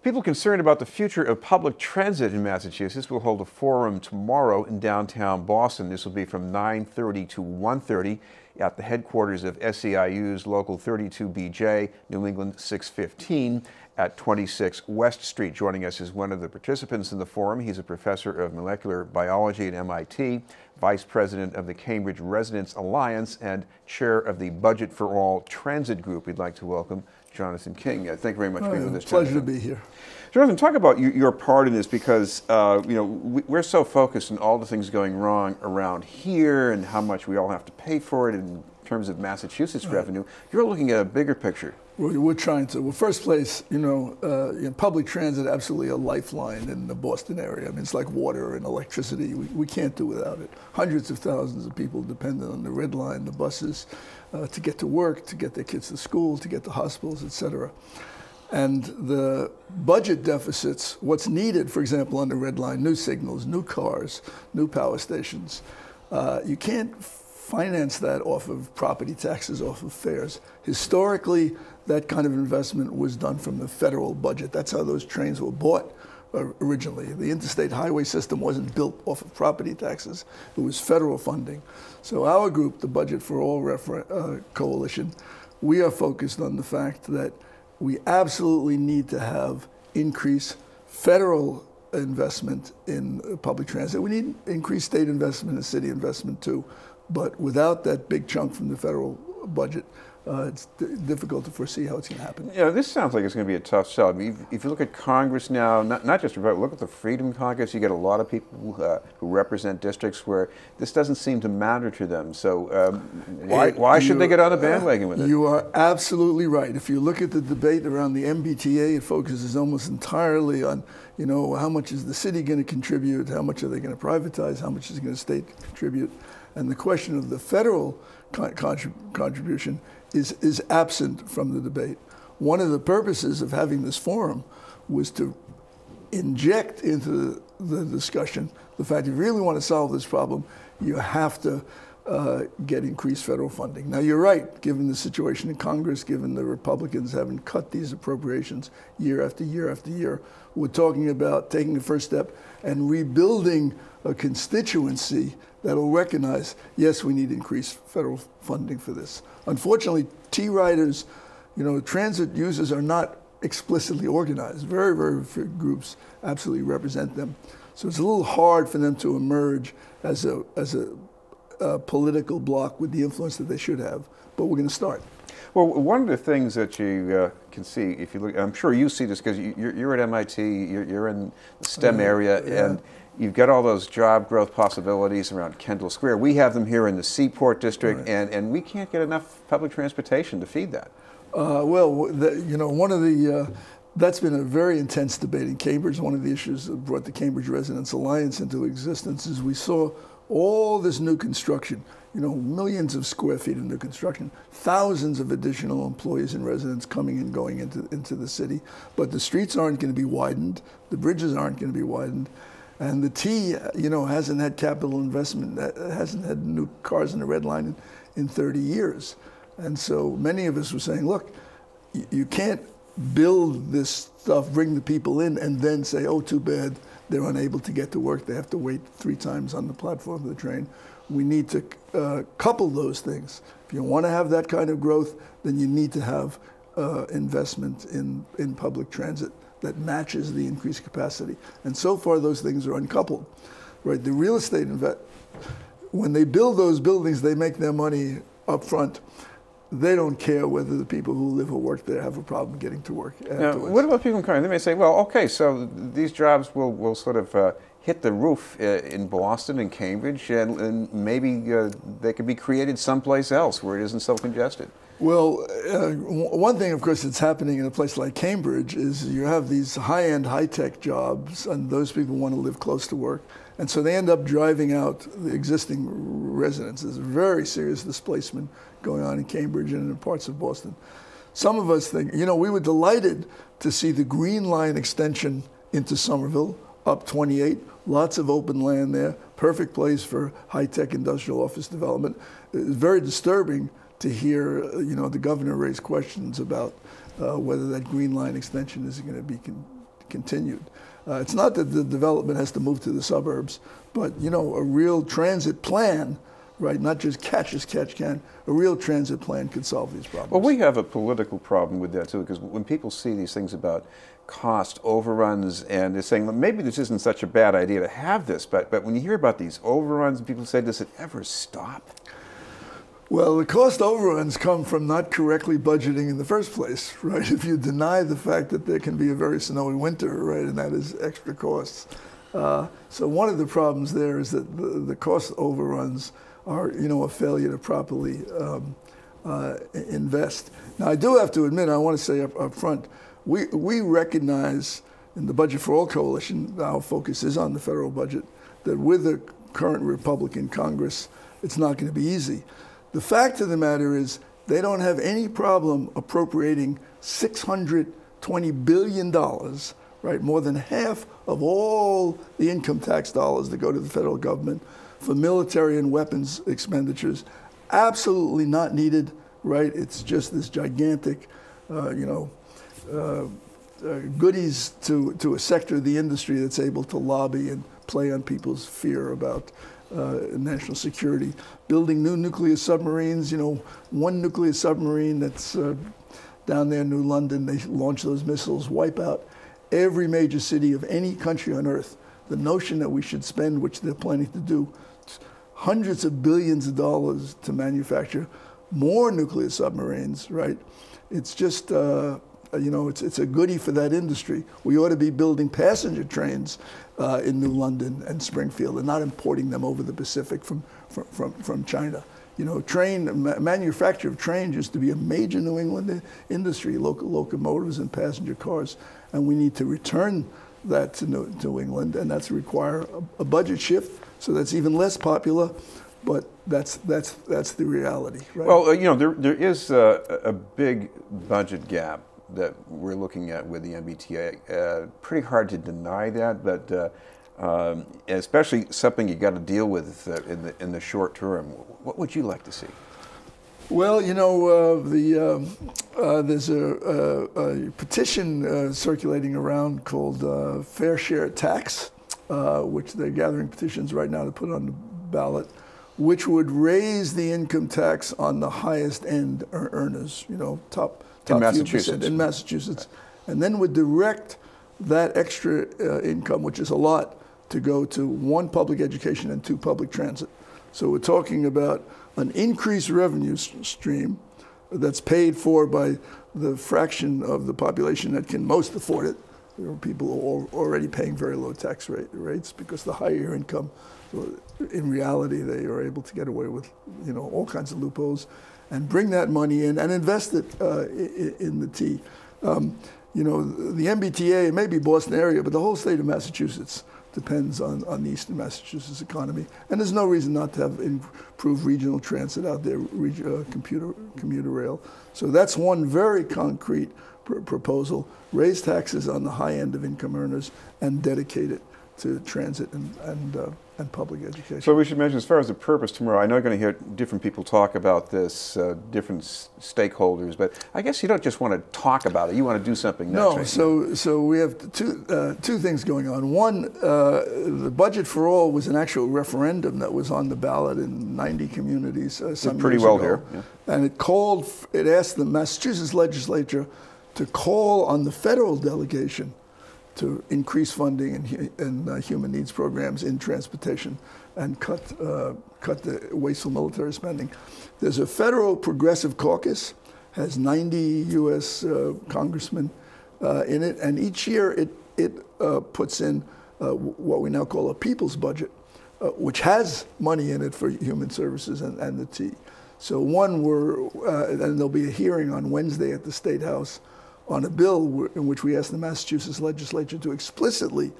People concerned about the future of public transit in Massachusetts will hold a forum tomorrow in downtown Boston. This will be from 9:30 to 1:30 at the headquarters of SEIU's Local 32BJ, New England 615 at 26 West Street. Joining us is one of the participants in the forum. He's a professor of molecular biology at MIT, vice president of the Cambridge Residents Alliance, and chair of the Budget for All Transit Group. We'd like to welcome Jonathan King. Thank you very much for being with us. Pleasure to be here. Jonathan, talk about your part in this, because we're so focused on all the things going wrong around here and how much we all have to pay for it in terms of Massachusetts revenue. You're looking at a bigger picture. We're trying to. Well, first place, public transit absolutely a lifeline in the Boston area. I mean, it's like water and electricity. We can't do without it. Hundreds of thousands of people dependent on the Red Line, the buses, to get to work, to get their kids to school, to get to hospitals, et cetera. And the budget deficits, what's needed, for example, on the Red Line, new signals, new cars, new power stations. You can't finance that off of property taxes, off of fares. Historically, that kind of investment was done from the federal budget. That's how those trains were bought originally. The interstate highway system wasn't built off of property taxes. It was federal funding. So our group, the Budget for All Coalition, we are focused on the fact that we absolutely need to have increased federal investment in public transit. We need increased state investment and city investment too. But without that big chunk from the federal budget, it's difficult to foresee how it's going to happen. Yeah, this sounds like it's going to be a tough sell. I mean, if you look at Congress now, not just about, look at the Freedom Caucus, you get a lot of people who represent districts where this doesn't seem to matter to them. So why should they get on the bandwagon with it? You are absolutely right. If you look at the debate around the MBTA, it focuses almost entirely on, how much is the city going to contribute, how much are they going to privatize, how much is going to state contribute. And the question of the federal contribution is absent from the debate. One of the purposes of having this forum was to inject into the discussion the fact that if you really want to solve this problem, you have to get increased federal funding. Now, you're right, given the situation in Congress, given the Republicans having cut these appropriations year after year after year, we're talking about taking the first step and rebuilding a constituency that'll recognize, yes, we need increased federal funding for this. Unfortunately, T-riders, transit users are not explicitly organized. Very, very few groups absolutely represent them. So it's a little hard for them to emerge as a political bloc with the influence that they should have. But we're going to start. Well, one of the things that you can see, if you look, I'm sure you see this because you're at MIT, you're in the STEM area, and you've got all those job growth possibilities around Kendall Square. We have them here in the Seaport District, and we can't get enough public transportation to feed that. That's been a very intense debate in Cambridge. One of the issues that brought the Cambridge Residents Alliance into existence is we saw all this new construction, millions of square feet of new construction, thousands of additional employees and residents coming and going into the city. But the streets aren't going to be widened. The bridges aren't going to be widened. And the T, hasn't had capital investment, hasn't had new cars in the Red Line in 30 years. And so many of us were saying, look, you can't build this stuff, bring the people in, and then say, oh, too bad, they're unable to get to work. They have to wait 3 times on the platform of the train. We need to couple those things. If you want to have that kind of growth, then you need to have investment in public transit that matches the increased capacity. And so far, those things are uncoupled, right? The real estate when they build those buildings, they make their money up front. They don't care whether the people who live or work there have a problem getting to work afterwards. Now, what about people in Congress? They may say, well, okay, so these jobs will sort of hit the roof in Boston and Cambridge, and maybe they could be created someplace else where it isn't so congested. Well, one thing, of course, that's happening in a place like Cambridge is you have these high-end, high-tech jobs, and those people want to live close to work. And so they end up driving out the existing residents. There's a very serious displacement going on in Cambridge and in parts of Boston. Some of us think, we were delighted to see the Green Line extension into Somerville, up 28, lots of open land there, perfect place for high-tech industrial office development. It's very disturbing to hear, the governor raise questions about whether that Green Line extension is going to be continued. It's not that the development has to move to the suburbs, but a real transit plan, right? Not just catch as catch can. A real transit plan could solve these problems. Well, we have a political problem with that too, because when people see these things about cost overruns, and they're saying, well, maybe this isn't such a bad idea to have this, but when you hear about these overruns, people say, does it ever stop? Well, the cost overruns come from not correctly budgeting in the first place, right? If you deny the fact that there can be a very snowy winter, right, and that is extra costs. So one of the problems there is that the cost overruns are, a failure to properly invest. Now, I do have to admit, I want to say up front, we recognize in the Budget for All coalition, our focus is on the federal budget, that with the current Republican Congress, it's not going to be easy. The fact of the matter is they don't have any problem appropriating $620 billion, right, more than half of all the income tax dollars that go to the federal government for military and weapons expenditures. Absolutely not needed, right? It's just this gigantic, goodies to a sector of the industry that's able to lobby and play on people's fear about national security. Building new nuclear submarines, one nuclear submarine that's down there in New London, they launch those missiles, wipe out every major city of any country on earth. The notion that we should spend, which they're planning to do, hundreds of billions of dollars to manufacture more nuclear submarines, right? It's just, it's a goodie for that industry. We ought to be building passenger trains in New London and Springfield and not importing them over the Pacific from China. Manufacture of trains used to be a major New England industry, locomotives and passenger cars, and we need to return that to New England, and that's require a budget shift. So that's even less popular, but that's the reality. Right? Well, there is a big budget gap that we're looking at with the MBTA. Pretty hard to deny that, but especially something you got to deal with in the short term. What would you like to see? Well, there's a petition circulating around called Fair Share Tax, which they're gathering petitions right now to put on the ballot, which would raise the income tax on the highest end earners, top in Massachusetts. In Massachusetts, and then would direct that extra income, which is a lot, to go to 1, public education, and 2, public transit. So we're talking about an increased revenue stream that's paid for by the fraction of the population that can most afford it. There are people who are already paying very low tax rates because the higher income, in reality, they are able to get away with all kinds of loopholes, and bring that money in and invest it in the T. The MBTA, it may be Boston area, but the whole state of Massachusetts depends on the Eastern Massachusetts economy. And there's no reason not to have improved regional transit out there, commuter rail. So that's one very concrete proposal. Raise taxes on the high end of income earners and dedicate it to transit and public education. So we should mention, as far as the purpose tomorrow, I know you're going to hear different people talk about this, different stakeholders, but I guess you don't just want to talk about it, you want to do something next. No, so we have two things going on. One, the Budget for All was an actual referendum that was on the ballot in 90 communities some pretty years well ago. Here. Yeah. And it asked the Massachusetts legislature to call on the federal delegation to increase funding in human needs programs in transportation and cut the wasteful military spending. There's a federal progressive caucus, has 90 U.S. congressmen in it, and each year it puts in what we now call a people's budget, which has money in it for human services and the T. So and there'll be a hearing on Wednesday at the State House on a bill in which we asked the Massachusetts legislature to explicitly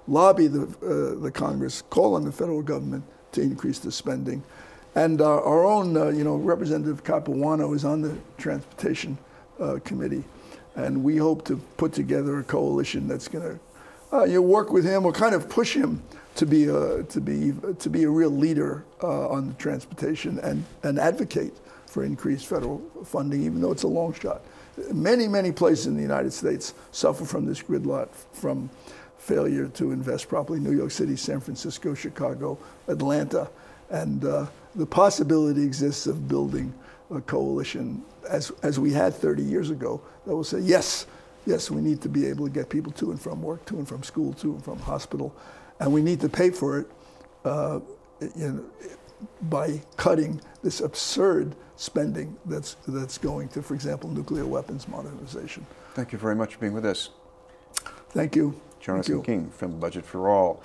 lobby the Congress, call on the federal government to increase the spending. And our own, Representative Capuano is on the Transportation Committee, and we hope to put together a coalition that's going to work with him or kind of push him to be a real leader on the transportation and advocate for increased federal funding, even though it's a long shot. Many places in the United States suffer from this gridlock, from failure to invest properly. New York City, San Francisco, Chicago, Atlanta. And the possibility exists of building a coalition, as we had 30 years ago, that will say, yes, we need to be able to get people to and from work, to and from school, to and from hospital. And we need to pay for it by cutting this absurd spending that's going to, for example, nuclear weapons modernization. Thank you very much for being with us. Thank you. Jonathan King from Budget for All.